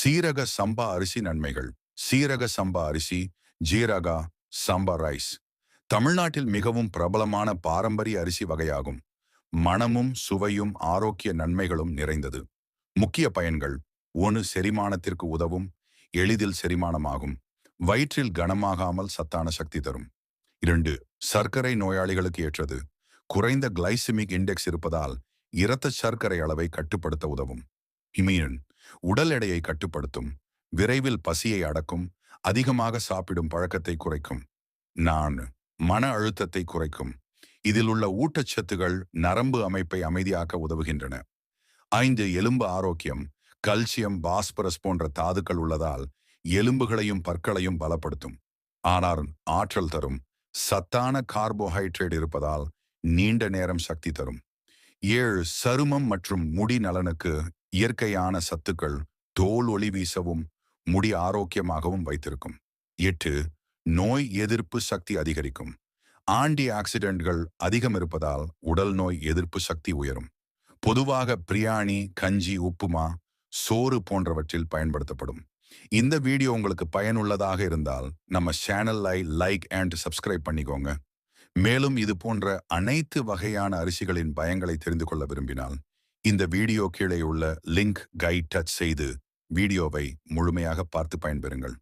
சீரக சம்பா அரிசி நன்மைகள். சீரக சம்பா அரிசி, ஜீரகா சம்பா ரைஸ் தமிழ்நாட்டில் மிகவும் பிரபலமான பாரம்பரிய அரிசி வகையாகும். மணமும் சுவையும் ஆரோக்கிய நன்மைகளும் நிறைந்தது. முக்கிய பயன்கள்: 1. செரிமானத்திற்கு உதவும், எளிதில் செரிமானமாகும், வயிற்றில் கனமாகாமல் சத்தான சக்தி தரும். 2. சர்க்கரை நோயாளிகளுக்கு ஏற்றது, குறைந்த கிளைசிமிக் இண்டெக்ஸ் இருப்பதால் இரத்த சர்க்கரை அளவை கட்டுப்படுத்த உதவும். இம்யூன், உடல் எடையை கட்டுப்படுத்தும், விரைவில் பசியை அடக்கும், அதிகமாக சாப்பிடும் பழக்கத்தை குறைக்கும். 4. மன அழுத்தத்தை குறைக்கும், இதில் உள்ள ஊட்டச்சத்துகள் நரம்பு அமைப்பை அமைதியாக்க உதவுகின்றன. 5. எலும்பு ஆரோக்கியம், கல்சியம், பாஸ்பரஸ் போன்ற தாதுக்கள் உள்ளதால் எலும்புகளையும் பற்களையும் பலப்படுத்தும். ஆனால் ஆற்றல் தரும், சத்தான கார்போஹைட்ரேட் இருப்பதால் நீண்ட நேரம் சக்தி தரும். 7. சருமம் மற்றும் முடி நலனுக்கு இயற்கையான சத்துக்கள் தோல் ஒளி வீசவும் முடி ஆரோக்கியமாகவும் வைத்திருக்கும். 8. நோய் எதிர்ப்பு சக்தி அதிகரிக்கும், ஆன்டி ஆக்சிடென்ட்கள் அதிகம் இருப்பதால் உடல் நோய் எதிர்ப்பு சக்தி உயரும். பொதுவாக பிரியாணி, கஞ்சி, உப்புமா, சோறு போன்றவற்றில் பயன்படுத்தப்படும். இந்த வீடியோ உங்களுக்கு பயனுள்ளதாக இருந்தால் நம்ம சேனலை லைக் அண்ட் சப்ஸ்கிரைப் பண்ணிக்கோங்க. மேலும் இது போன்ற அனைத்து வகையான அரிசிகளின் பயன்களை தெரிந்து கொள்ள விரும்பினால் இந்த வீடியோ கீழே உள்ள லிங்க் கைட் டச் செய்து வீடியோவை முழுமையாக பார்த்து பயன்பெறுங்கள்.